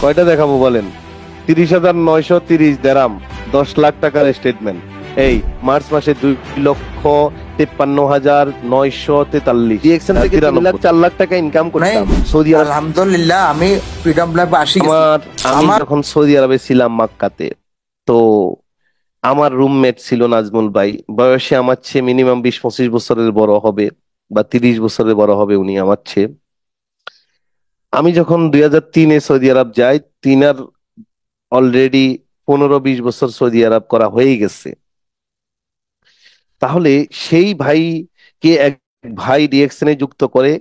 কয়টা দেখাবো বলেন? 30,930 দেরাম, 10 লাখ টাকার স্টেটমেন্ট। এই মার্চ মাসে 2,53,943। ডিএক্সএন থেকে 3 লাখ 4 লাখ টাকা ইনকাম নাই করতাম সৌদি আরব। আলহামদুলিল্লাহ আমি ফ্রিডম লাইফে আসি গেছি। আমি আমার যখন সৌদি আরবে ছিলাম মক্কাতে, তো আমার রুমমেট ছিল নাজমুল ভাই। বয়সে আমার চেয়ে মিনিমাম 20-25 বছরের বড় হবে, বা 30 বছরের বড় হবে উনি আমার চেয়ে। আমি যখন 2003-এ সৌদি আরব যাই, তিনার অলরেডি 15-20 বছর সৌদি আরব করা হয়ে গেছে। তাহলে সেই ভাইকে এক ভাই ডিএক্সএনে যুক্ত করে।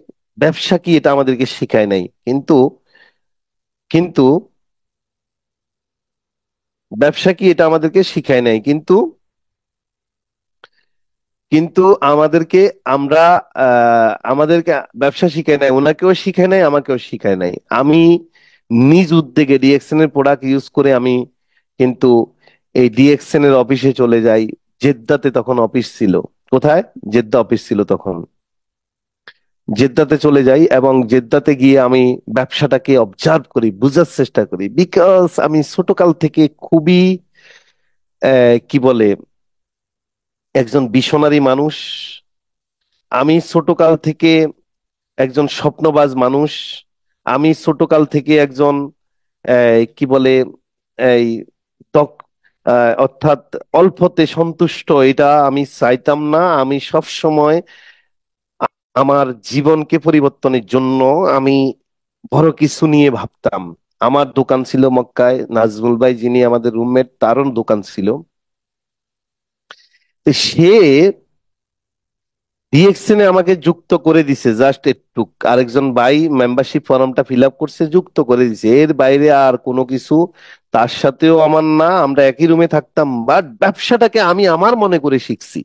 ব্যবসা কি এটা আমাদেরকে শেখায় নাই, কিন্তু কিন্তু ব্যবসা কি এটা আমাদেরকে শিখায় নাই, কিন্তু কিন্তু আমাদেরকে আমরা আমাদেরকে ব্যবসা শিখায় নাই, ওনাকেও শিখায় নাই, আমাকেও শিখায় নাই। আমি নিজ উদ্যোগে ডিএক্সএন এর প্রোডাক্ট ইউজ করে আমি কিন্তু এই ডিএক্সএন এর অফিসে চলে যাই। জেদ্দাতে তখন অফিস ছিল। কোথায়? জেদ্দা অফিস ছিল তখন। জেদ্দাতে চলে যাই এবং জেদ্দাতে গিয়ে আমি ব্যবসাটাকে অবজার্ভ করি, বুঝার চেষ্টা করি। বিকজ আমি ছোটকাল থেকে খুবই কি বলে, একজন বিশনারি মানুষ। আমি ছোটকাল থেকে একজন স্বপ্নবাজ মানুষ। আমি ছোটকাল থেকে একজন কি বলে, এই তক অর্থাৎ অল্পতে সন্তুষ্ট, এটা আমি চাইতাম না। আমি সব সময় আমার জীবনকে পরিবর্তনের জন্য আমি বড় কিছু নিয়ে ভাবতাম। আমার দোকান ছিল মক্কায়, নাজমুল ভাই যিনি আমাদের রুমমেট, তারও দোকান ছিল। তো সে ডিএক্সএন আমাকে যুক্ত করে দিছে জাস্ট একটু। আরেকজন ভাই মেম্বারশিপ ফর্মটা ফিল আপ করছে, যুক্ত করে দিছে, এর বাইরে আর কোনো কিছু তার সাথেও আমার না। আমরা একই রুমে থাকতাম, বাট ব্যবসাটাকে আমি আমার মনে করে শিখছি।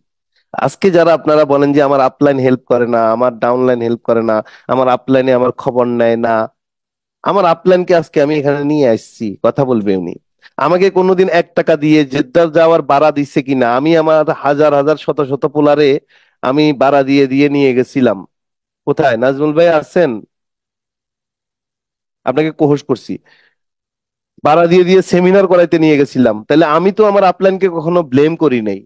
আজকে যারা আপনারা বলেন যে আমার আপলাইন হেল্প করে না, আমার ডাউনলাইন হেল্প করে না, আমার আপলাইনে আমার খবর নেয় না, আমার আপলাইনকে আজকে আমি এখানে নিয়ে আসছি, কথা বলবে উনি। আমাকে কোনোদিন 1 টাকা দিয়ে জেদ্দা যাওয়ার ভাড়া দিছে কিনা, আমি আমার হাজার হাজার শত শত পোলারে আমি ভাড়া দিয়ে দিয়ে নিয়ে গেছিলাম। কোথায় নাজমুল ভাই আছেন? আপনাকে কোহস করছি, ভাড়া দিয়ে দিয়ে সেমিনার করাইতে নিয়ে গেছিলাম। তাহলে আমি তো আমার আপলাইনকে কখনো ব্লেম করি নাই।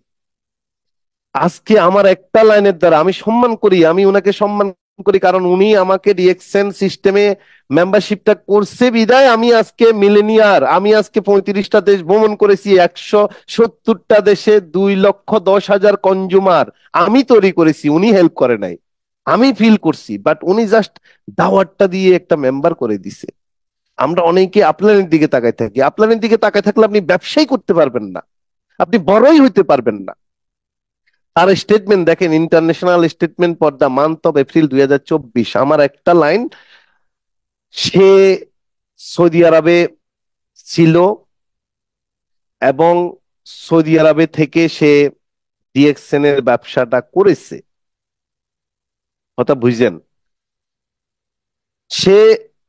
আজকে আমার একটা লাইনের দ্বারা আমি সম্মান করি, আমি উনাকে সম্মান করি, কারণ উনি আমাকে ডিএক্সএন সিস্টেমে মেম্বারশিপটা করছে বিদায় আমি আজকে মিলেনিয়ার। আমি আজকে 35টা দেশ ভ্রমণ করেছি, 170টা দেশে 2,10,000 কনজুমার আমি তৈরি করেছি, উনি হেল্প করে নাই। আমি ফিল করছি, বাট উনি জাস্ট দাওয়াতটা দিয়ে একটা মেম্বার করে দিছে। আমরা অনেকে আপনার দিকে তাকায় থাকি। আপনার দিকে তাকায় থাকলে আপনি ব্যবসাই করতে পারবেন না, আপনি বড়ই হইতে পারবেন না। তার স্টেটমেন্ট দেখেন, international statement for the month of April 2024। আমার একটা লাইন, সে সৌদি আরবে ছিল এবং সৌদি আরবে থেকে সে ডিএক্সএন এর ব্যবসাটা করেছে। কথা বুঝছেন? সে,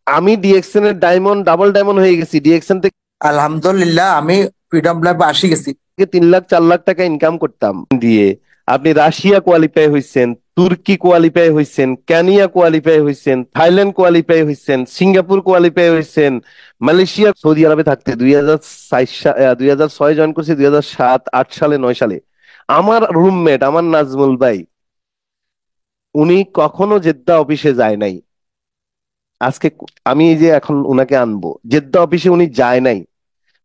আমি ডিএক্সএন এর ডায়মন্ড, ডাবল ডায়মন্ড হয়ে গেছি ডিএক্সএন থেকে। আলহামদুলিল্লাহ আমি ফ্রিডম লাইফে আসি গেছি। 3 লাখ 4 লাখ টাকা ইনকাম করতাম দিয়ে। আপনি রাশিয়া কোয়ালিফাই হয়েছেন, তুর্কি কোয়ালিফাই হয়েছেন, কেনিয়া কোয়ালিফাই হয়েছেন, থাইল্যান্ড কোয়ালিফাই হয়েছেন, সিঙ্গাপুর কোয়ালিফাই হয়েছেন, মালয়েশিয়া। সৌদি আরবে থাকতে 2006 জয়েন করছি, 2007, 2008 সালে, 2009 সালে। আমার রুমমেট, আমার নাজমুল ভাই, উনি কখনো জেদ্দা অফিসে যায় নাই। আজকে আমি এই যে এখন উনাকে আনবো, জেদ্দা অফিসে উনি যায় নাই।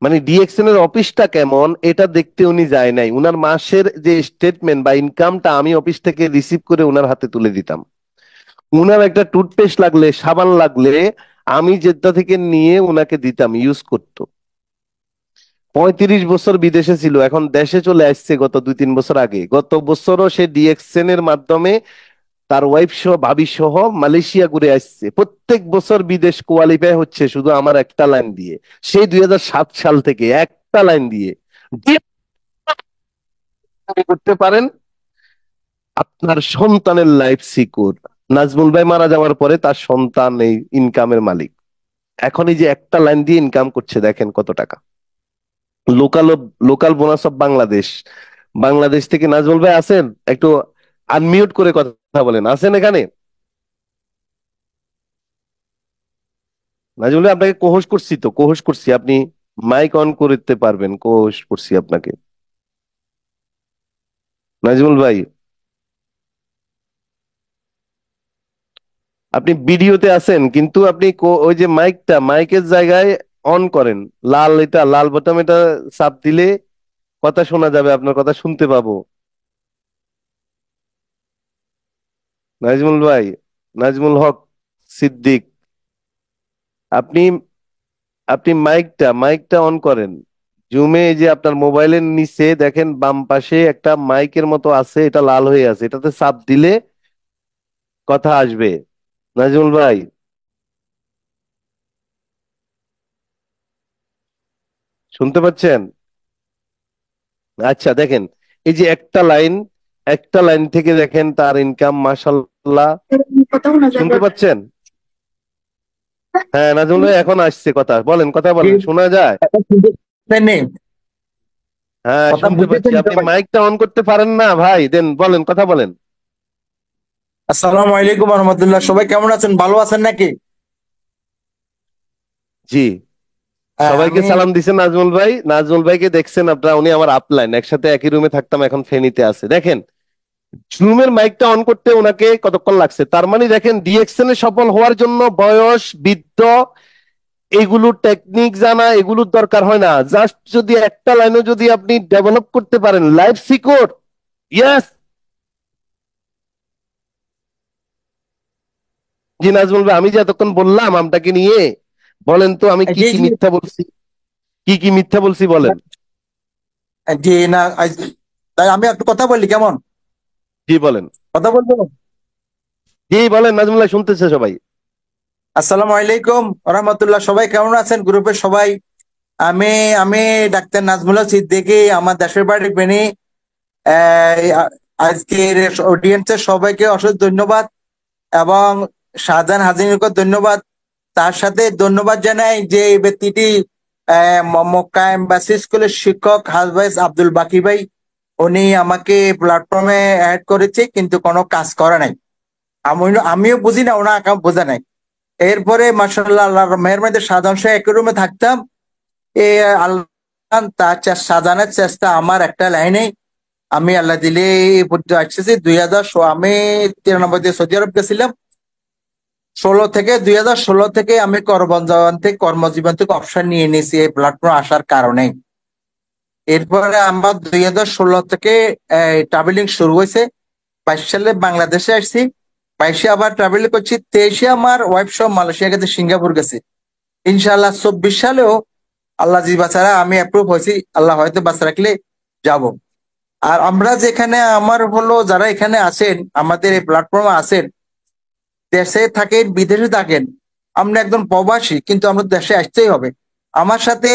মানে ডিএক্সএন এর অফিসটা কেমন এটা দেখতে উনি যায় নাই। উনার মাসের যে স্টেটমেন্ট বা ইনকামটা আমি অফিস থেকে রিসিভ করে উনার হাতে তুলে দিতাম। উনার একটা টুথপেস্ট লাগলে, সাবান লাগলে আমি জেদ্দা থেকে নিয়ে উনাকে দিতাম, ইউজ করতো। 35 বছর বিদেশে ছিল, এখন দেশে চলে আসছে গত 2-3 বছর আগে। গত বছরও সে ডিএক্সএন এর মাধ্যমে তার ওয়াইফ সহ, ভাবি সহ মালয়েশিয়া ঘুরে আসছে। প্রত্যেক বছর বিদেশ কোয়ালিফাই হচ্ছে শুধু আমার একটা লাইন দিয়ে। সেই 2007 সাল থেকে একটা লাইন দিয়ে করতে পারেন, আপনার সন্তানের লাইফ সিকিউর। নাজমুল ভাই মারা যাওয়ার পরে তার সন্তান এই ইনকামের মালিক। এখন এই যে একটা লাইন দিয়ে ইনকাম করছে, দেখেন কত টাকা। Local local bonus of Bangladesh. Bangladesh থেকে নাজমুল ভাই আছেন? একটু আনমিউট করে কথা বলেন, আছেন এখানে? নাজিমুল ভাই, আপনাকে কোহস করছি তো, কোহস করছি, আপনি মাইক অন করতে পারবেন, কোহস করছি আপনাকে। নাজিমুল ভাই, আপনি ভিডিওতে আছেন কিন্তু আপনি ওই যে মাইকটা, মাইকের জায়গায় অন করেন, লাল, এটা লাল বোতাম, এটা চাপ দিলে কথা শোনা যাবে, আপনার কথা শুনতে পাবো। নাজিমুল ভাই, নাজমুল হক সিদ্দিক, আপনি আপনি মাইকটা মাইকটা অন করেন। জুমে এই যে আপনার মোবাইলের নিচে দেখেন বাম পাশে একটা মাইকের মতো আছে, এটা লাল হয়ে আছে, এটাতে চাপ দিলে কথা আসবে। নাজমুল ভাই, শুনতে পাচ্ছেন? আচ্ছা দেখেন, এই যে একটা লাইন থেকে দেখেন তার ইনকাম মাশাল্লাহ। শুনতে পাচ্ছেন? হ্যাঁ নাজমুল ভাই, এখন আসছে কথা, বলেন, কথা জি, বলেন, শোনা যায়? কথা বুঝতেছেন নি? হ্যাঁ কথা শুনতে পাচ্ছি। বুঝতেছেন তো আপনি ভাই? মাইকটা অন করতে পারেন না ভাই, দেন বলেন, কথা বলেন। আসসালামু আলাইকুম রহমতুল্লাহ, সবাই কেমন আছেন? ভালো আছেন নাকি? জি, হ্যাঁ, সবাইকে আমি সালাম দিছেন নাজমুল ভাই। নাজমুল ভাইকে দেখছেন আপনারা, উনি আমার আপলাইন, একসাথে একই রুমে থাকতাম, এখন ফেনীতে আছে। দেখেন জুমের মাইকটা অন করতে ওনাকে কতক্ষণ লাগছে, তার মানে দেখেন ডিএক্সএল এ সফল হওয়ার জন্য বয়স, বৃদ্ধ, এগুলো টেকনিক জানা, এগুলোর দরকার হয় না। জাস্ট যদি একটা লাইনও যদি আপনি ডেভেলপ করতে পারেন, লাইফ সিকিউর। ইয়েস। জি নাজমুল ভাই, আমি যে এতক্ষণ বললাম আমটাকে নিয়ে, বলেন তো আমি কি জি কি জি মিথ্যা বলছি, কি কি মিথ্যা বলছি বলেন। জি না, তাই আমি একটু কথা বললি কেমন? জি বলেন। কথা বলবো? জি বলেন নাজমুল ভাই, শুনতেছে সবাই। আসসালামু আলাইকুম রহমতুল্লাহ, সবাই কেমন আছেন গ্রুপের সবাই? আমি আমি ডাক্তার নাজমুল্লাহ সিদ্দিকী, আমার দেশের বাড়ি ফেনী। আজকের অডিয়েন্সের সবাইকে অশেষ ধন্যবাদ এবং শাহজাহান হাজিরকে ধন্যবাদ। তার সাথে ধন্যবাদ জানাই যে এই ব্যক্তিটি মক্কা এম্বাসি স্কুলের শিক্ষক হাফেজ আব্দুল বাকি ভাই। উনি আমাকে প্ল্যাটফর্মে অ্যাড করেছে কিন্তু কোনো কাজ করে নাই। আমিও বুঝি না, ওনা আঁকা বোঝা নাই। এরপরে মার্শাল্লাহ আল্লাহর মেহরবানিতে সাধারণ সহ একই রুমে থাকতাম। এ আল্লাহ তার সাজানোর চেষ্টা আমার একটা লাইনে, আমি আল্লাহ দিলে এই পর্যন্ত আসতেছি 2000। আমি 93 সৌদি আরব গেছিলাম। 2016 থেকে আমি কর্মজীবন থেকে অবসর নিয়ে নিয়েছি এই প্ল্যাটফর্ম আসার কারণে। এরপরে আমার 2016 থেকে ট্রাভেলিং শুরু হয়েছে। 22 সালে বাংলাদেশে আসছি, 22-এ আবার ট্রাভেল করছি, 23-এ আমার ওয়াইফ সহ মালয়েশিয়া গেছে, সিঙ্গাপুর গেছে। ইনশাআল্লাহ 24 সালেও আল্লাহ জি বাচ্চারা আমি অ্যাপ্রুভ হয়েছি, আল্লাহ হয়তো বাচ্চা রাখলে যাব। আর আমরা যেখানে আমার হলো যারা এখানে আছেন, আমাদের এই প্ল্যাটফর্মে আছেন, দেশে থাকেন বিদেশে থাকেন, আমরা একদম প্রবাসী কিন্তু আমরা দেশে আসতেই হবে। আমার সাথে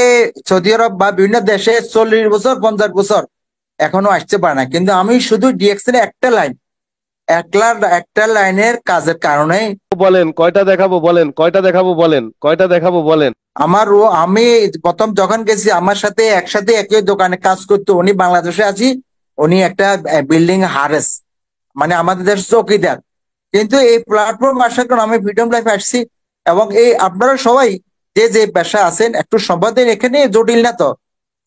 সৌদি আরব বা বিভিন্ন দেশে 40 বছর 50 বছর এখনো আসতে পারে না, কিন্তু আমি শুধু ডিএক্সএল একটা লাইন, একটা লাইনের কাজের কারণে বলেন কয়টা দেখাবো, বলেন কয়টা দেখাবো, বলেন কয়টা দেখাবো, বলেন। আমি প্রথম যখন গেছি আমার সাথে একসাথে একই দোকানে কাজ করতো, উনি বাংলাদেশে আছি, উনি একটা বিল্ডিং হারেস, মানে আমাদের দেশ চৌকিদার। কিন্তু এই প্ল্যাটফর্ম আসার কারণে আমি ফ্রিডম লাইফ আসছি। এবং এই আপনারা সবাই যে যে পেশা আছেন একটু সম্পাদন, এখানে জটিল না তো।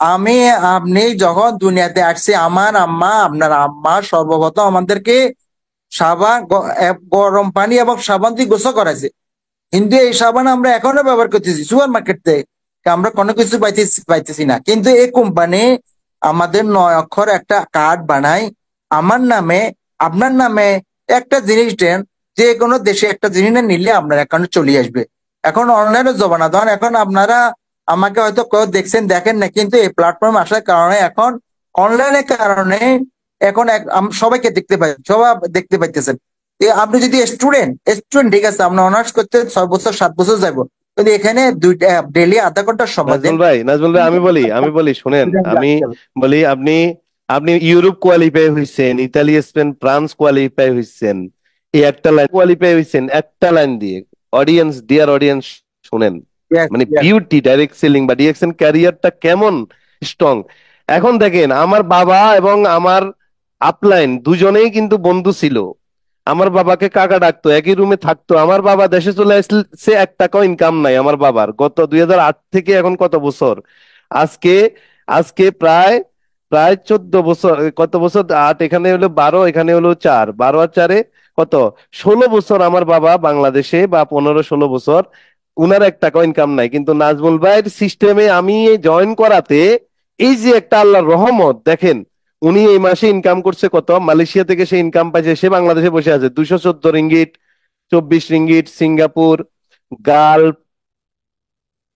আমি আপনি যখন দুনিয়াতে আসছি, আমার আম্মা আপনার আম্মা সর্বপ্রথম আমাদেরকে গরম পানি এবং সাবান দিয়ে গোসল করাইছে। কিন্তু এই সাবান আমরা এখনো ব্যবহার করতেছি সুপার মার্কেট থেকে, আমরা কোনো কিছু পাইতেছি না। কিন্তু এই কোম্পানি আমাদের 9 অক্ষর একটা কার্ড বানায় আমার নামে, আপনার নামে, একটা জিনিস দেন, যে কোনো দেশে একটা জিনিস নিলে আপনার অ্যাকাউন্টে চলে আসবে। এখন অনলাইনে জমানা দেন, এখন আপনারা আমাকে হয়তো কেউ দেখছেন দেখেন না, কিন্তু এই প্ল্যাটফর্ম আসার কারণে এখন অনলাইনের কারণে এখন সবাইকে দেখতে পাই, সবাই দেখতে পাইতেছেন। আপনি যদি স্টুডেন্ট স্টুডেন্ট ঠিক আছে, আপনি অনার্স করতে 6 বছর 7 বছর যাবো, কিন্তু এখানে দুইটা ডেলি আধা ঘন্টা সময় দেন। নাজমুল ভাই, আমি বলি শুনেন, আমি বলি, আপনি আপনি ইউরোপ কোয়ালিফাই হয়েছেন, ইতালি, স্পেন, ফ্রান্স কোয়ালিফাই হয়েছেন, এই একটা লাইন কোয়ালিফাই হয়েছেন একটা লাইন দিয়ে। অডিয়েন্স, ডিয়ার অডিয়েন্স, শুনেন, Yes, মানে yes. বিউটি ডাইরেক্ট সেলিং বা ডিএক্সএন ক্যারিয়ারটা কেমন স্ট্রং। এখন দেখেন, আমার বাবা এবং আমার আপলাইন দুজনেই কিন্তু বন্ধু ছিল। আমার বাবাকে কাকা ডাকতো, একই রুমে থাকতো। আমার বাবা দেশে চলে আসছে, 1 টাকাও ইনকাম নাই আমার বাবার, গত 2008 থেকে এখন কত বছর, আজকে আজকে প্রায় প্রায় 14 বছর, কত বছর, 8, এখানে হলো 12, এখানে হলো 4, 12 আর 4-এ কত, 16 বছর আমার বাবা বাংলাদেশে, বা 15-16 বছর, উনার 1 টাকাও ইনকাম নাই। কিন্তু নাজমুল ভাইয়ের সিস্টেমে আমি জয়েন করাতে এই যে একটা আল্লাহর রহমত দেখেন, উনি এই মাসে ইনকাম করছে কত, মালয়েশিয়া থেকে সে ইনকাম পাইছে, সে বাংলাদেশে বসে আছে, 214 রিঙ্গিট, 24 রিঙ্গিট, সিঙ্গাপুর, গালফ,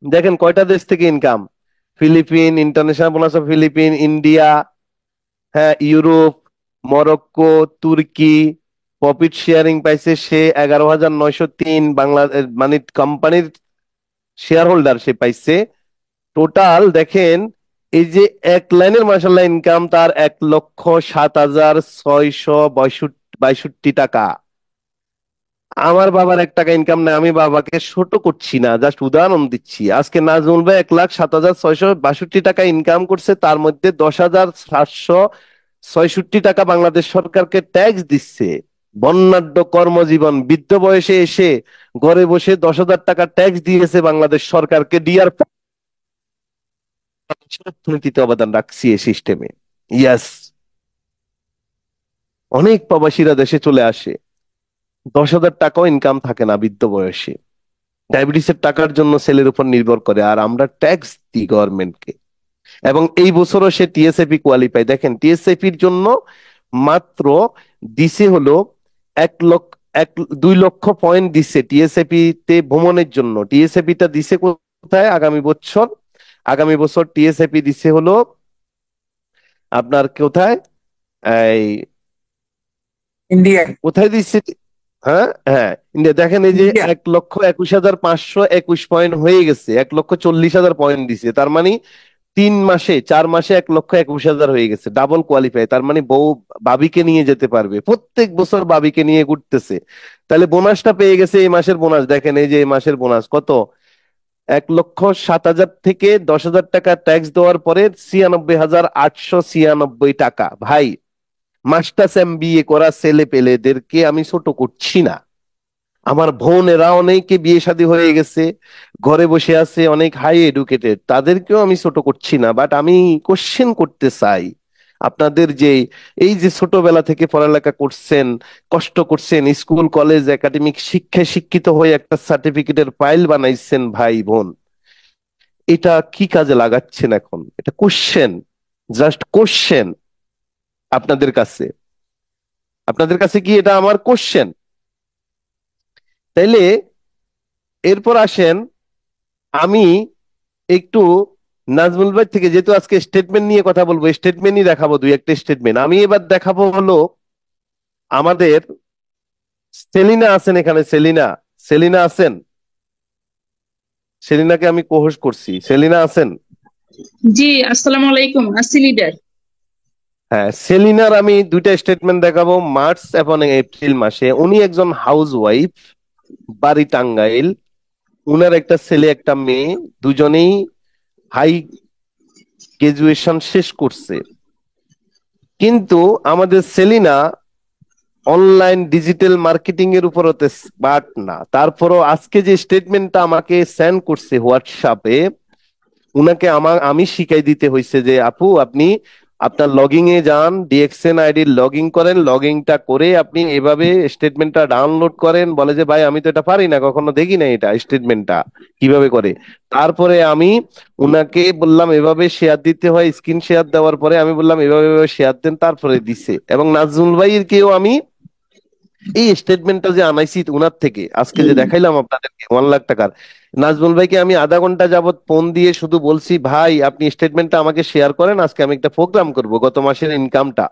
দেখেন কয়টা দেশ থেকে income, Philippines, international bonus of Philippines, India, হ্যাঁ, ইউরোপ, মরক্কো, তুর্কি, প্রফিট শেয়ারিং পাইছে সে 11,903, মানে কোম্পানির শেয়ার হোল্ডার সে পাইছে। টোটাল দেখেন, এই যে এক লাইনের মাসাল্লাহ ইনকাম তার 1,07,662 টাকা। আমার বাবার 1 টাকা ইনকাম নাই, আমি বাবাকে ছোট করছি না, জাস্ট উদাহরণ দিচ্ছি। আজকে নাজমুল ভাই 1,07,662 টাকা ইনকাম করছে, তার মধ্যে 10,766 টাকা বাংলাদেশ সরকারকে ট্যাক্স দিচ্ছে। বর্ণাঢ্য কর্মজীবন, বৃদ্ধ বয়সে এসে ঘরে বসে 10,000 টাকা ট্যাক্স দিয়েছে বাংলাদেশ সরকারকে, ডিআর অর্থনীতিতে অবদান রাখছি এই সিস্টেমে। ইয়াস, অনেক প্রবাসীরা দেশে চলে আসে, 10,000 টাকাও ইনকাম থাকে না বৃদ্ধ বয়সে, ডায়াবেটিসের টাকার জন্য সেলের উপর নির্ভর করে, আর আমরা ট্যাক্স দিই গভর্নমেন্টকে। এবং এই বছরও সে টিএসএপি কোয়ালিফাই, দেখেন টিএসএপির জন্য মাত্র দিছে হলো 1 লক্ষ, 2 লক্ষ পয়েন্ট দিছে টিএসএপি তে ভ্রমণের জন্য। টিএসএপি টা দিছে কোথায়, আগামী বছর, আগামী বছর টিএসএপি দিছে হলো আপনার কোথায়, এই ইন্ডিয়ায়। কোথায় দিচ্ছে, হ্যাঁ হ্যাঁ, ইন্ডিয়া, দেখেন এই যে ইন্ডিয়া। 1,21,521 হয়ে গেছে, 1,40,000 পয়েন্ট দিছে, তার মানে 3 মাসে, 4 মাসে 1,21,000 হয়ে গেছে, ডাবল কোয়ালিফাই। তার মানে বউ বাবিকে নিয়ে যেতে পারবে, প্রত্যেক বছর বাবিকে নিয়ে ঘুরতেছে। তাহলে বোনাসটা পেয়ে গেছে, এই মাসের বোনাস দেখেন, এই যে এই মাসের বোনাস কত, 1,07,000 থেকে 10,000 টাকা ট্যাক্স দেওয়ার পরে 96,896 টাকা। ভাই, মাস্টার্স এমবিএ করা ছেলে পেলেদেরকে আমি ছোট করছি না, আমার বোনেরা অনেকে বিয়ে শাদী হয়ে গেছে, ঘরে বসে আছে, অনেক হাই এডুকেটেড, তাদেরকেও আমি ছোট করছি না। বাট আমি কোশ্চেন করতে চাই, আপনাদের যে এই যে ছোটবেলা থেকে পড়ালেখা করছেন, কষ্ট করছেন, স্কুল কলেজ একাডেমিক শিক্ষায় শিক্ষিত হয়ে একটা সার্টিফিকেটের ফাইল বানাইছেন ভাই বোন, এটা কি কাজে লাগাচ্ছেন এখন, এটা কোশ্চেন, জাস্ট কোশ্চেন আপনাদের কাছে, আপনাদের কাছে কি এটা আমার কোশ্চেন? তাইলে এরপর আসেন, আমি একটু নাজমুল ভাই থেকে, যেহেতু আজকে স্টেটমেন্ট নিয়ে কথা বলবো, স্টেটমেন্টই দেখাবো, 2-1টা স্টেটমেন্ট আমি এবার দেখাবো হলো আমাদের সেলিনা আছেন এখানে, সেলিনা, সেলিনা আছেন, সেলিনাকে আমি কোহোস্ট করছি, সেলিনা আছেন? জি, আসসালামু আলাইকুম। আসি লিডার। হ্যাঁ, সেলিনার আমি 2টা স্টেটমেন্ট দেখাবো, মার্চ এবং এপ্রিল মাসে। উনি একজন হাউস ওয়াইফ, বাড়ি টাঙ্গাইল, উনার একটা ছেলে একটা মেয়ে, দুজনেই হাই গ্রাজুয়েশন শেষ করছে। কিন্তু আমাদের সেলিনা অনলাইন ডিজিটাল মার্কেটিং এর উপর অত স্মার্ট না। তারপরও আজকে যে স্টেটমেন্টটা আমাকে সেন্ড করছে হোয়াটসঅ্যাপে, উনাকে আমি শিখাই দিতে হয়েছে যে আপু আপনি আপনার লগইং এ যান, ডিএক্সএন আইডি লগ ইন করেন, লগইনটা করে আপনি এভাবে স্টেটমেন্টটা ডাউনলোড করেন। বলে যে ভাই আমি তো এটা পারি না, কখনো দেখি না এটা স্টেটমেন্টটা কিভাবে করে। তারপরে আমি উনাকে বললাম এভাবে শেয়ার দিতে হয়, স্ক্রিন শেয়ার দেওয়ার পরে আমি বললাম এভাবে এভাবে শেয়ার দেন, তারপরে দিছে। এবং নাজমুল ভাইয়ের কেও আমি এই স্টেটমেন্টটা যে আনাইছি উনার থেকে, আজকে যে দেখাইলাম আপনাদেরকে 1 লাখ টাকার, নাজমুল ভাইকে আমি আধা ঘন্টা যাবত ফোন দিয়ে শুধু বলছি ভাই আপনি স্টেটমেন্টটা আমাকে শেয়ার করেন, আজকে আমি একটা প্রোগ্রাম করব গত মাসের ইনকামটা।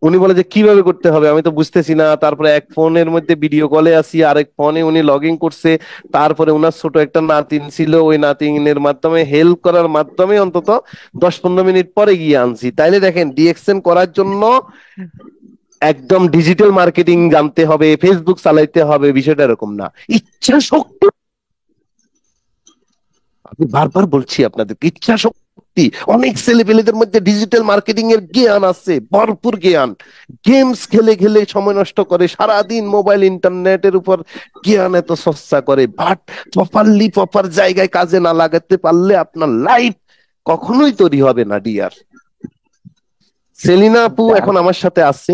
উনি বলে যে কিভাবে করতে হবে, আমি তো বুঝতেছি না। তারপরে এক ফোনের মধ্যে ভিডিও কলে আসি, আরেক ফোনে উনি লগ ইন করছে। তারপরে উনার ছোট একটা নাতিন ছিল, ওই নাতিনের মাধ্যমে হেল্প করার মাধ্যমে অন্তত 10-15 মিনিট পরে গিয়ে আনছি। তাইলে দেখেন ডিএক্সএন করার জন্য একদম ডিজিটাল মার্কেটিং জানতে হবে, ফেসবুক চালাইতে হবে, বিষয়টা এরকম না, ইচ্ছা শক্তি। আমি বারবার বলছি আপনাদের, ইচ্ছা শক্তি অনেক ছেলেপেলেদের মধ্যে ডিজিটাল মার্কেটিং এর জ্ঞান আছে, ভরপুর জ্ঞান। গেমস খেলে খেলে সময় নষ্ট করে, সারাদিন মোবাইল ইন্টারনেটের উপর জ্ঞান এত চর্চা করে, বাট প্রপার জায়গায় কাজে না লাগাতে পারলে আপনার লাইফ কখনোই তৈরি হবে না ডিয়ার। সেলিনা আপু এখন আমার সাথে আছে,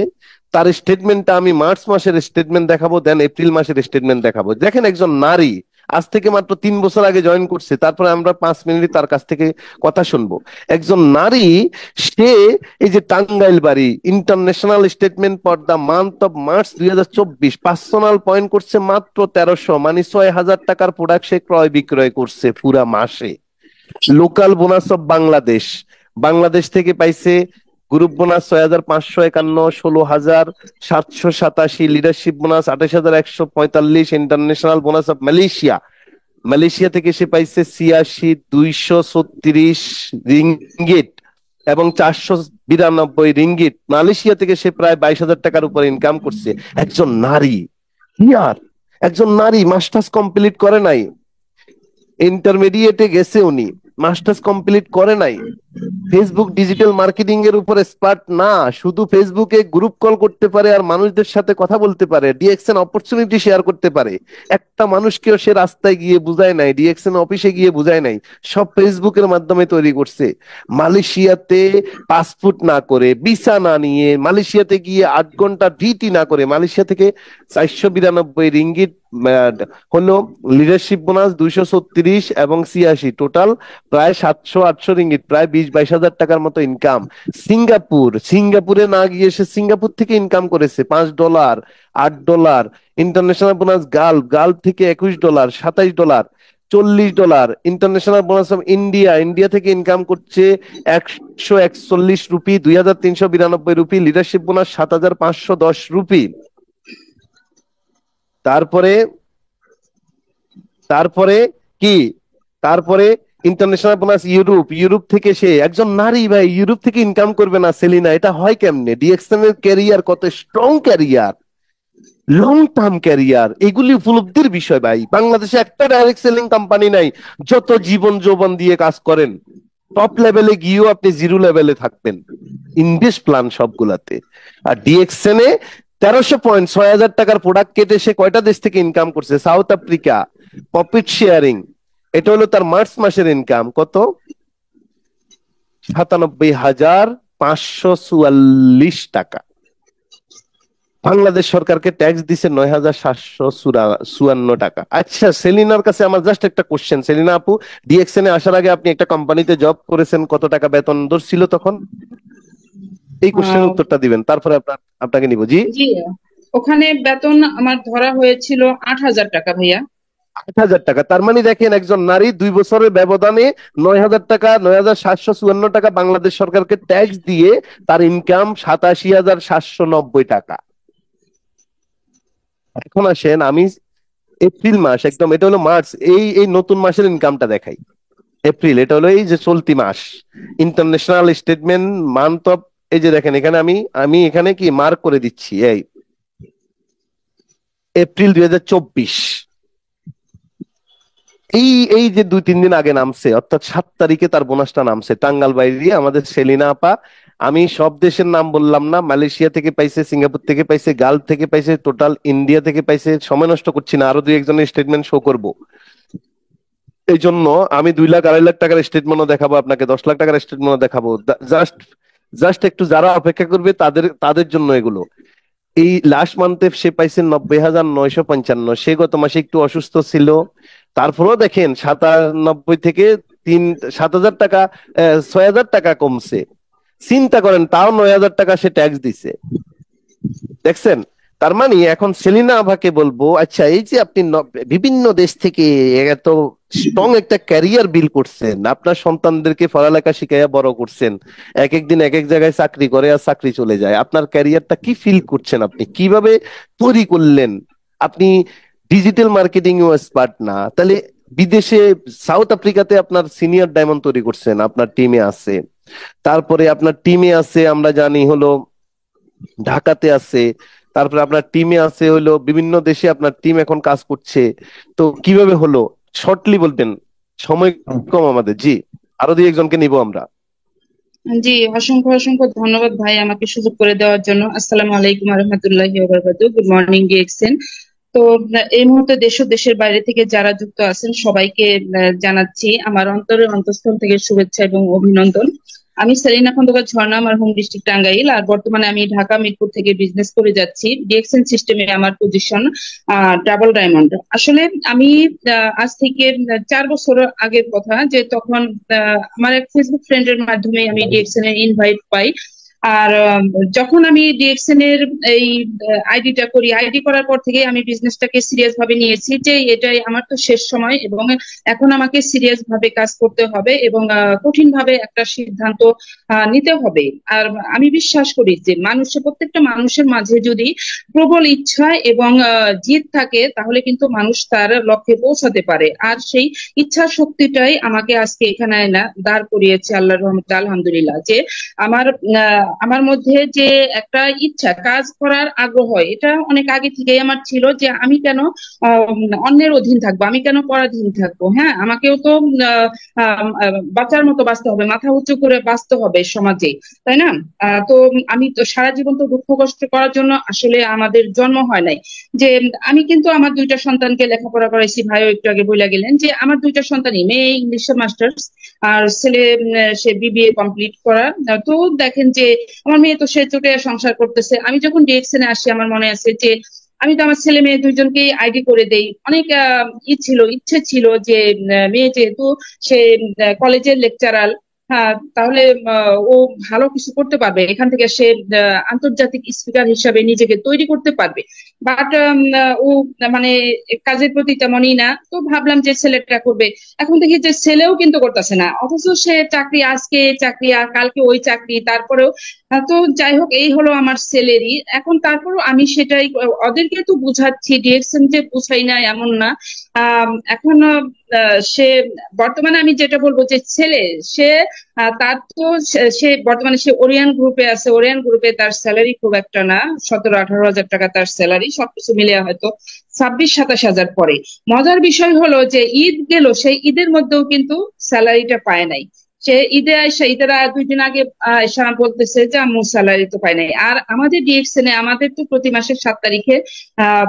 তার স্টেটমেন্টটা আমি মার্চ মাসের স্টেটমেন্ট দেখাবো, দেন এপ্রিল মাসের স্টেটমেন্ট দেখাবো। দেখেন একজন নারী আজ থেকে মাত্র 3 বছর আগে জয়েন করছে, তারপরে আমরা 5 মিনিট তার কাছ থেকে কথা শুনবো। একজন নারী, সে এই যে টাঙ্গাইল বাড়ি international statement for the month of March 2024 personal point করছে মাত্র 1300, মানে 6,000 টাকার প্রোডাক্ট সে ক্রয় বিক্রয় করছে পুরা মাসে। Local bonus of Bangladesh, Bangladesh থেকে পাইছে group bonus 6,551, 16,787, leadership bonus 28,145, international bonus of Malaysia, Malaysia থেকে সে পাইছে 86,236 রিঙ্গিট এবং 492 রিঙ্গিট। মালয়েশিয়া থেকে সে প্রায় 22,000 টাকার উপর ইনকাম করছে। একজন নারী, ইয়ার একজন নারী মাস্টার্স কমপ্লিট করে নাই, ইন্টারমিডিয়েটে গেছে উনি, মাস্টার্স কমপ্লিট করে নাই, ফেসবুক ডিজিটাল মার্কেটিং এর উপর এক্সপার্ট না, শুধু ফেসবুকে গ্রুপ কল করতে পারে আর মানুষদের সাথে কথা বলতে পারে, ডিএক্সএন অপরচুনিটি শেয়ার করতে পারে। একটা মানুষকেও সে রাস্তায় গিয়ে বুঝায় নাই, ডিএক্সএন অফিসে গিয়ে বুঝায় নাই, সব ফেসবুকের মাধ্যমে তৈরি করছে। মালয়েশিয়াতে পাসপোর্ট না করে, ভিসা না নিয়ে, মালয়েশিয়াতে গিয়ে 8 ঘন্টা ডিউটি না করে, মালয়েশিয়া থেকে 492 রিঙ্গিট হলো লিডারশিপ বোনাস 236 এবং 86, টোটাল প্রায় 700-800 রিঙ্গিট, প্রায় 20-22 হাজার টাকার মতো ইনকাম। সিঙ্গাপুরে না গিয়ে সে সিঙ্গাপুর থেকে ইনকাম করেছে $5, $8। ইন্টারন্যাশনাল বোনাস গালফ থেকে $21, $27, $40। ইন্টারন্যাশনাল বোনাস অফ ইন্ডিয়া থেকে ইনকাম করছে 141 rupee, 2,392 rupee, leadership bonus 7,510 rupee. তারপরে তারপরে কি তারপরে ইন্টারন্যাশনাল বোনাস ইউরোপ থেকে, সে একজন নারী ভাই ইউরোপ থেকে ইনকাম করবে না সেলিনা, এটা হয় কেমনে? ডিএক্সএম এর ক্যারিয়ার কত strong career, long term career, এগুলি উপলব্ধির বিষয় ভাই। বাংলাদেশে একটা ডাইরেক্ট সেলিং কোম্পানি নাই, যত জীবন যৌবন দিয়ে কাজ করেন টপ লেভেলে গিয়েও আপনি জিরো লেভেলে থাকবেন, ইনভেস্ট প্ল্যান সবগুলাতে। আর ডিএক্সএন এ 1300 পয়েন্ট, 6,000 টাকার প্রোডাক্ট কেটে সে কয়টা দেশ থেকে ইনকাম করছে? সাউথ আফ্রিকা, প্রফিট শেয়ারিং, এটা হলো তার মার্চ মাসের ইনকাম কত? 97,544 টাকা। বাংলাদেশ সরকারকে ট্যাক্স দিছে 9,754 টাকা। আচ্ছা, সেলিনার কাছে আমার জাস্ট একটা কোশ্চেন, সেলিনা আপু, ডিএক্সএন এ আসার আগে আপনি একটা কোম্পানিতে জব করেছেন, কত টাকা বেতন ছিল তখন? এই কোশ্চেনের উত্তরটা দিবেন, তারপরে আপনাকে নিব। জি, জি, ওখানে বেতন আমার ধরা হয়েছিল 8,000 টাকা ভাইয়া। 8,000 টাকা। তার মানে দেখেন একজন নারী 2 বছরের ব্যবধানে 9,000 টাকা, 9,754 টাকা বাংলাদেশ সরকারকে ট্যাক্স দিয়ে তার ইনকাম 87,790 টাকা। এখন আসেন আমি এপ্রিল মাস, একদম এটা হলো মার্চ, এই নতুন মাসের ইনকামটা দেখাই। এপ্রিল, এটা হলো এই যে চলতি মাস, ইন্টারন্যাশনাল স্টেটমেন্ট মান্থ অফ, এই যে দেখেন এখানে আমি এখানে কি মার্ক করে দিচ্ছি, এই এপ্রিল 2024, এই যে 2-3 দিন আগে নামছে, অর্থাৎ 7 তারিখে তার বোনাসটা নামছে। টাঙ্গাইল বাইরে আমাদের সেলিনা আপা, আমি সব দেশের নাম বললাম না, মালয়েশিয়া থেকে পাইছে, সিঙ্গাপুর থেকে পাইছে, গালফ থেকে পাইছে, টোটাল ইন্ডিয়া থেকে পাইছে। সময় নষ্ট করছি না, আরো 2-1 জনের স্টেটমেন্ট শো করব। এই জন্য আমি 2 লাখ 2.5 লাখ টাকার স্টেটমেন্টও দেখাবো আপনাকে, 10 লাখ টাকার স্টেটমেন্টও দেখাবো। জাস্ট একটু যারা অপেক্ষা করবে তাদের জন্য এগুলো। এই লাস্ট মান্থে সে পাইছে 90,955, সে গত মাসে একটু অসুস্থ ছিল, তারপরেও দেখেন 97 থেকে 7,000 টাকা, 6,000 টাকা কমছে। চিন্তা করেন, তাও 9,000 টাকা সে ট্যাক্স দিছে, দেখছেন? তার মানে এখন সেলিনা আভাকে বলবো, আচ্ছা এই যে আপনি বিভিন্ন দেশ থেকে এত স্ট্রং একটা ক্যারিয়ার বিল করছেন, আপনার সন্তানদেরকে পড়ালেখা শিখাইয়া বড় করছেন, এক এক দিন এক এক জায়গায় চাকরি করে আর চাকরি চলে যায়, আপনার ক্যারিয়ারটা কি ফিল করছেন? আপনি কিভাবে তৈরি করলেন? আপনি ডিজিটাল মার্কেটিং এও এক্সপার্ট না, তাহলে বিদেশে সাউথ আফ্রিকাতে আপনার সিনিয়র ডায়মন্ড তৈরি করছেন, আপনার টিমে আছে। তারপরে আপনার টিমে আছে আমরা জানি হলো ঢাকাতে আছে, তারপরে আপনার টিমে আছে হলো বিভিন্ন দেশে আপনার টিম এখন কাজ করছে। তো কিভাবে হলো শর্টলি বলবেন, সময় কম আমাদের। জি, আরো 2-1জনকে নিব আমরা। জি, অসংখ্য অসংখ্য ধন্যবাদ ভাই আমাকে সুযোগ করে দেওয়ার জন্য। আসসালামু আলাইকুম রহমতুল্লাহি ওয়া বারাকাতুহু। Good morning DXN. তো এই মুহূর্তে দেশ ও দেশের বাইরে থেকে যারা যুক্ত আছেন সবাইকে জানাচ্ছি আমার অন্তরের অন্তঃস্থল থেকে শুভেচ্ছা এবং অভিনন্দন। আমি সেলিনা খন্দকার ঝর্ণা, আমার হোম ডিস্ট্রিক্ট টাঙ্গাইল, আর বর্তমানে আমি ঢাকা মিরপুর থেকে বিজনেস করে যাচ্ছি। ডিএক্সএন সিস্টেমে আমার পজিশন ডাবল ডায়মন্ড। আসলে আমি আজ থেকে 4 বছর আগের কথা, যে তখন আমার এক ফেসবুক ফ্রেন্ডের মাধ্যমে আমি ডিএক্সএন এর ইনভাইট পাই। আর যখন আমি ডিএক্সএন এর এই আইডিটা করি, আইডি করার পর থেকে আমি বিজনেসটাকে সিরিয়াস ভাবে নিয়েছি যে এটাই আমার তো শেষ সময়, এবং এখন আমাকে সিরিয়াস ভাবে কাজ করতে হবে এবং কঠিন ভাবে একটা সিদ্ধান্ত নিতে হবে। আর আমি বিশ্বাস করি যে প্রত্যেকটা মানুষের মাঝে যদি প্রবল ইচ্ছা এবং জিদ থাকে তাহলে কিন্তু মানুষ তার লক্ষ্যে পৌঁছাতে পারে। আর সেই ইচ্ছা শক্তিটাই আমাকে আজকে এখানে দাঁড় করিয়েছে, আল্লাহর রহমতে আলহামদুলিল্লাহ। যে আমার মধ্যে যে একটা ইচ্ছা, কাজ করার আগ্রহ, এটা অনেক আগে থেকেই আমার ছিল। যে আমি কেন অন্যের অধীন থাকবো, আমি কেন পরাধীন থাকবো? হ্যাঁ, আমাকেও তো বাচ্চার মতো বাঁচতে হবে, মাথা উঁচু করে বাঁচতে হবে সমাজে, তাই না? তো আমি তো সারা জীবন তো দুঃখ কষ্ট করার জন্য আসলে আমাদের জন্ম হয় নাই। যে আমি কিন্তু আমার 2টা সন্তানকে লেখাপড়া করাইছি, ভাইও একটু আগে বলে গেলেন যে আমার 2টা সন্তানই, মেয়ে ইংলিশে মাস্টার্স আর ছেলে সে বিবিএ কমপ্লিট করা। তো দেখেন যে আমার মেয়ে তো সে চোটে সংসার করতেছে। আমি যখন ডিএক্সএন আসি আমার মনে আছে যে আমি তো আমার ছেলে মেয়ে দুইজনকেই আইডি করে দেই। অনেক ইচ্ছে ছিল যে মেয়ে যেহেতু সে কলেজের লেকচারার, হ্যাঁ, তাহলে ও ভালো কিছু করতে পারবে, এখান থেকে সে আন্তর্জাতিক স্পিকার হিসাবে নিজেকে তৈরি করতে পারবে। বাট ও মানে কাজের প্রতি তেমনই না, তো ভাবলাম যে ছেলেটা করবে। এখন দেখি যে ছেলেও কিন্তু করতেছে না, অথচ সে চাকরি, আজকে চাকরি আর কালকে ওই চাকরি। তারপরেও তো যাই হোক, এই হলো আমার স্যালারি। এখন তারপরও আমি সেটাই ওদেরকে তো বুঝাচ্ছি, ডিএক্সএন যে বুঝাই না এমন না। এখন সে বর্তমানে আমি যেটা বলবো যে ছেলে, সে তার তো সে বর্তমানে সে ওরিয়ান গ্রুপে আছে। ওরিয়ান গ্রুপে তার স্যালারি খুব একটা না, 17-18 হাজার টাকা তার স্যালারি, সবকিছু মিলিয়ে হয়তো 26-27 হাজার পরে। মজার বিষয় হলো যে ঈদ গেল, সেই ঈদের মধ্যেও কিন্তু স্যালারিটা পায় নাই। সে ঈদের 2 দিন আগে এসে বলতেছে যে আম্মু স্যালারি তো পাই নাই। আর আমাদের ডিএক্সএন এ আমাদের তো প্রতি মাসের 7 তারিখে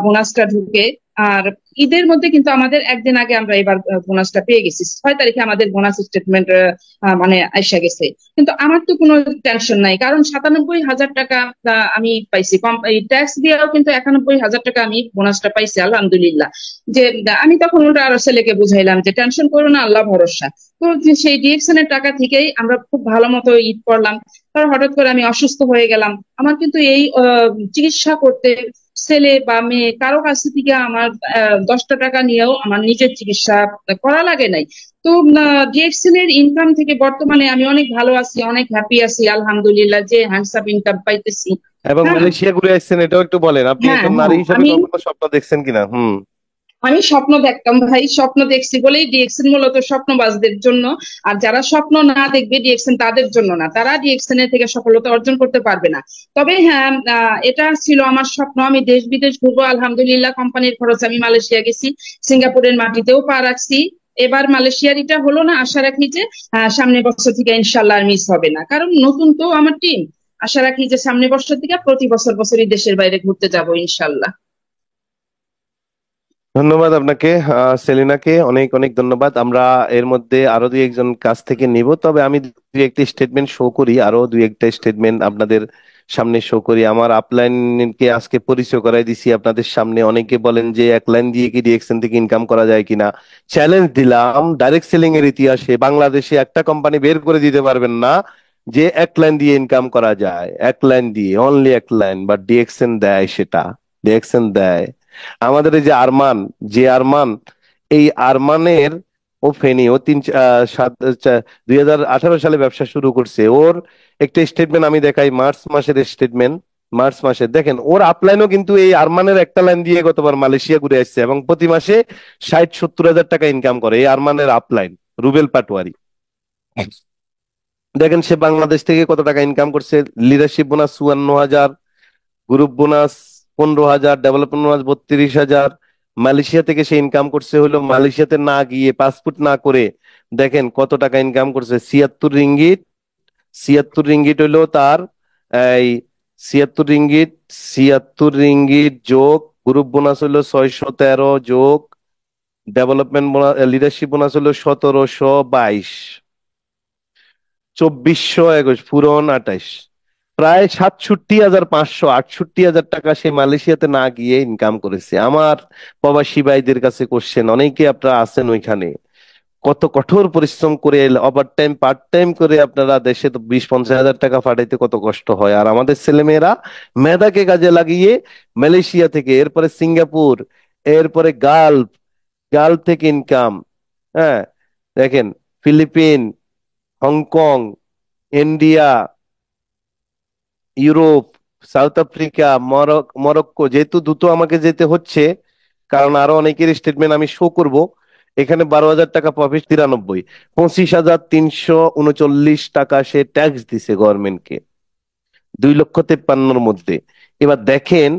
বোনাসটা ঢুকে। আর ঈদের মধ্যে কিন্তু আমাদের একদিন আগে আমরা এবার বোনাসটা পেয়ে গেছি, 6 তারিখে আমাদের বোনাস স্টেটমেন্ট মানে আইসা গেছে। কিন্তু আমার তো কোনো টেনশন নাই, কারণ 97,000 টাকা আমি পাইছি। কম এই ট্যাক্স দিয়েও কিন্তু 91,000 টাকা আমি বোনাসটা পাইছি, আলহামদুলিল্লাহ। যে আমি তখন ওটা আরো ছেলেকে বুঝাইলাম যে টেনশন করো না, আল্লাহ ভরসা। তো যে সেই ডিএক্সএন এর টাকা থেকেই আমরা খুব ভালো মতো ঈদ করলাম। তারপর হঠাৎ করে আমি অসুস্থ হয়ে গেলাম। আমার কিন্তু এই চিকিৎসা করতে ছেলে বা মেয়ে কারো কাছ থেকে আমার 10টা টাকা নিয়েও আমার নিজের চিকিৎসা করা লাগে নাই। তো ডিএক্সএন এর ইনকাম থেকে বর্তমানে আমি অনেক ভালো আছি, অনেক হ্যাপি আছি আলহামদুলিল্লাহ, যে হ্যান্ডস আপ ইনকাম পাইতেছি। এবং হ্যাঁ, মালয়েশিয়া ঘুরে আসছেন, এটাও একটু বলেন, আপনি হ্যাঁ, একজন হ্যাঁ। নারী হিসেবে আমি কখনো স্বপ্ন দেখছেন কিনা? আমি স্বপ্ন দেখতাম ভাই, স্বপ্ন দেখছি বলেই ডিএক্সএন মূলত স্বপ্নবাজদের জন্য। আর যারা স্বপ্ন না দেখবে ডিএক্সএন তাদের জন্য না, তারা ডিএক্সএন এর থেকে সফলতা অর্জন করতে পারবে না। তবে হ্যাঁ, এটা ছিল আমার স্বপ্ন, আমি দেশ বিদেশ ঘুরবো। আলহামদুলিল্লাহ কোম্পানির খরচ আমি মালয়েশিয়া গেছি, সিঙ্গাপুরের মাটিতেও পা রাখছি। এবার মালয়েশিয়ার এটা হলো না, আশা রাখি যে সামনের বছর থেকে ইনশাল্লাহ আর মিস হবে না, কারণ নতুন তো আমার টিম। আশা রাখি যে সামনের বছর থেকে প্রতি বছরই দেশের বাইরে ঘুরতে যাব ইনশাল্লাহ। ধন্যবাদ আপনাকে, সেলিনাকে অনেক অনেক ধন্যবাদ। আমরা এর মধ্যে আরো 2-1জন কাছ থেকে নিব, তবে আমি 2-1টি স্টেটমেন্ট শো করি, আরো 2-1টা স্টেটমেন্ট আপনাদের সামনে শো করি। আমার আপলাইনকে আজকে পরিচয় করাই দিছি আপনাদের সামনে। অনেকে বলেন যে 1 লাইন দিয়ে কি ডিএক্সএন থেকে ইনকাম করা যায় কিনা। চ্যালেঞ্জ দিলাম, ডাইরেক্ট সেলিং এর ইতিহাসে বাংলাদেশে একটা কোম্পানি বের করে দিতে পারবেন না যে 1 লাইন দিয়ে ইনকাম করা যায়। 1 লাইন দিয়ে, অনলি 1 লাইন, বাট ডিএক্সএন দেয় সেটা। ডিএক্সএন দেয়। আমাদের এই যে আরমান, যে আরমান, এই আরমানের, ও ফেনী, ও 2018 সালে ব্যবসা শুরু করছে। ওর একটা স্টেটমেন্ট আমি দেখাই, মার্চ মাসের স্টেটমেন্ট। মার্চ মাসে দেখেন ওর আপলাইনও কিন্তু এই আরমানের 1 লাইন দিয়ে গতবার মালয়েশিয়া ঘুরে আসছে এবং প্রতি মাসে 60-70 হাজার টাকা ইনকাম করে এই আরমানের আপলাইন, রুবেল পাটোয়ারি। দেখেন সে বাংলাদেশ থেকে কত টাকা ইনকাম করছে। Leadership bonus 54,000, group bonus 15,000, development bonus 32,000, Malaysia থেকে সে ইনকাম করছে হলো, মালয়েশিয়াতে না গিয়ে পাসপোর্ট না করে দেখেন কত টাকা ইনকাম করছে, 76 রিঙ্গিট। 76 রিঙ্গিট হইলো তার এই 76 রিঙ্গিট, 76 রিঙ্গিট যোগ গ্রুপ বোনাস হইলো 613, যোগ ডেভেলপমেন্ট বোনাস লিডারশিপ বোনাস হলো 1722, 2421, পুরন 28, প্রায় 67,500, 68,000 টাকা সে মালয়েশিয়াতে না গিয়ে ইনকাম করেছে। আমার প্রবাসী ভাইদের কাছে কোশ্চেন, অনেকে আপনারা আছেন ওইখানে, কত কঠোর পরিশ্রম করে ওভার টাইম পার্ট টাইম করে আপনারা দেশে তো 20-50 হাজার টাকা পাঠাইতে কত কষ্ট হয়, আর আমাদের ছেলেমেয়েরা মেধাকে কাজে লাগিয়ে মালয়েশিয়া থেকে, এরপরে সিঙ্গাপুর, এরপরে গালফ, গালফ থেকে ইনকাম, হ্যাঁ দেখেন, Philippines, Hong Kong, India, Europe, south Africa, Morocco, যেহেতু দ্রুত আমাকে যেতে হচ্ছে কারণ আরো অনেকের স্টেটমেন্ট আমি শো করব। এখানে 12,000 টাকা প্রফিট, 93, 25,339 টাকা সে ট্যাক্স দিছে গভর্নমেন্টকে, 2,53,000-র মধ্যে। এবার দেখেন,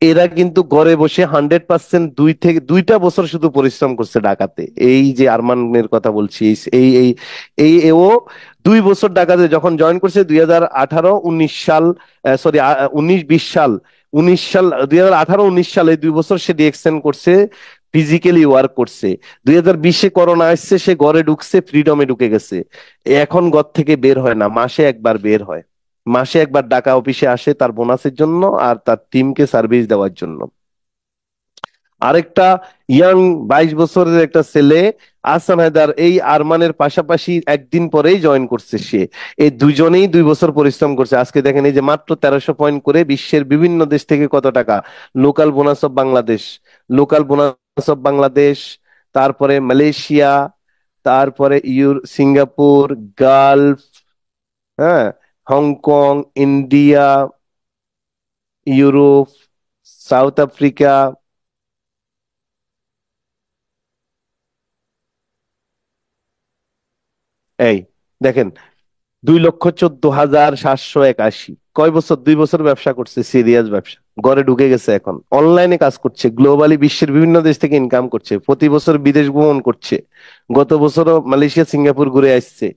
এরা কিন্তু ঘরে বসে 100% 2 থেকে 2টা বছর শুধু পরিশ্রম করছে ঢাকাতে। এই যে আরমানের কথা বলছি, এই এই এই ও 2 বছর ঢাকাতে যখন জয়েন করছে 2018-19 সাল, সরি 19-20 সাল, 19 সাল, 2018-19 সাল, এই 2 বছর সে ডিএক্সএন করছে, ফিজিক্যালি ওয়ার্ক করছে। 2020-এ করোনা আসছে, সে ঘরে ঢুকছে, ফ্রিডমে ঢুকে গেছে। এখন ঘর থেকে বের হয় না, মাসে একবার বের হয়, মাসে একবার ঢাকা অফিসে আসে তার বোনাসের জন্য আর তার টিমকে সার্ভিস দেওয়ার জন্য। আরেকটা ইয়াং 22 বছরের একটা ছেলে আহসান হায়দার, এই আরমানের পাশাপাশি একদিন পরেই জয়েন করছে সে। এই দুজনেই 2 বছর পরিশ্রম করছে। আজকে দেখেন এই যে মাত্র 1300 পয়েন্ট করে বিশ্বের বিভিন্ন দেশ থেকে কত টাকা, local bonus of Bangladesh, local bonus of Bangladesh, তারপরে মালয়েশিয়া, তারপরে সিঙ্গাপুর, গালফ, হ্যাঁ, Hong Kong, India, Europe, south Africa, এই দেখেন 2,14,781, কয় বছর, 2 বছর ব্যবসা করছে, সিরিয়াস ব্যবসা, ঘরে ঢুকে গেছে, এখন অনলাইনে কাজ করছে, গ্লোবালি বিশ্বের বিভিন্ন দেশ থেকে ইনকাম করছে, প্রতি বছর বিদেশ ভ্রমণ করছে। গত বছরও মালয়েশিয়া সিঙ্গাপুর ঘুরে আসছে।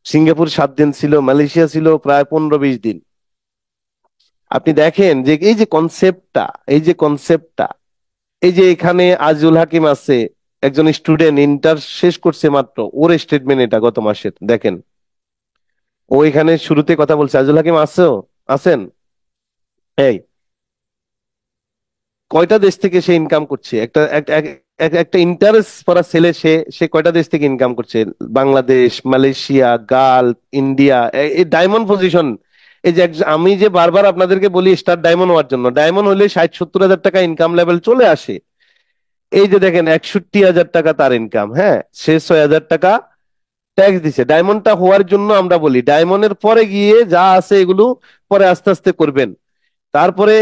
সিঙ্গাপুর 7 দিন ছিল, মালয়েশিয়া ছিল প্রায় 15-20 দিন। আপনি দেখেন যে এই যে কনসেপ্টটা, এই যে কনসেপ্টটা, এই যে এখানে আজিজুল হাকিম আছে, একজন স্টুডেন্ট, ইন্টার শেষ করছে মাত্র, ওর স্টেটমেন্ট এটা গত মাসের, দেখেন ও এখানে শুরুতে কথা বলছে। আজিজুল হাকিম আছো, আছেন? এই কয়টা দেশ থেকে সে ইনকাম করছে, একটা ইন্টারেস্ট পড়া ছেলে, সে সে কয়টা দেশ থেকে ইনকাম করছে, বাংলাদেশ, মালয়েশিয়া, গালফ, ইন্ডিয়া, এই ডায়মন্ড পজিশন। এই যে আমি যে বারবার আপনাদেরকে বলি স্টার ডায়মন্ড হওয়ার জন্য, ডায়মন্ড হলে 60-70 হাজার টাকা ইনকাম লেভেল চলে আসে। এই যে দেখেন 61,000 টাকা তার ইনকাম, হ্যাঁ, সে 6,000 টাকা ট্যাক্স দিছে। ডায়মন্ডটা হওয়ার জন্য আমরা বলি ডায়মন্ডের পরে গিয়ে যা আছে এগুলো পরে আস্তে আস্তে করবেন। তারপরে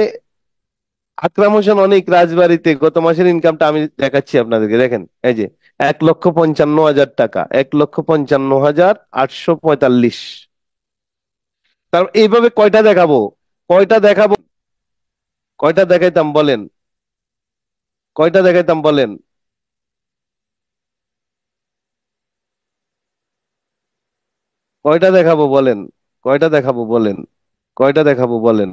আকরাম হোসেন অনেক রাজবাড়িতে গত মাসের ইনকামটা আমি দেখাচ্ছি আপনাদেরকে, দেখেন এই যে 1,55,000 টাকা, 1,55,845। তার এইভাবে কয়টা দেখাবো, কয়টা দেখাবো, কয়টা দেখাইতাম বলেন, কয়টা দেখাইতাম বলেন, কয়টা দেখাবো বলেন, কয়টা দেখাবো বলেন, কয়টা দেখাবো বলেন।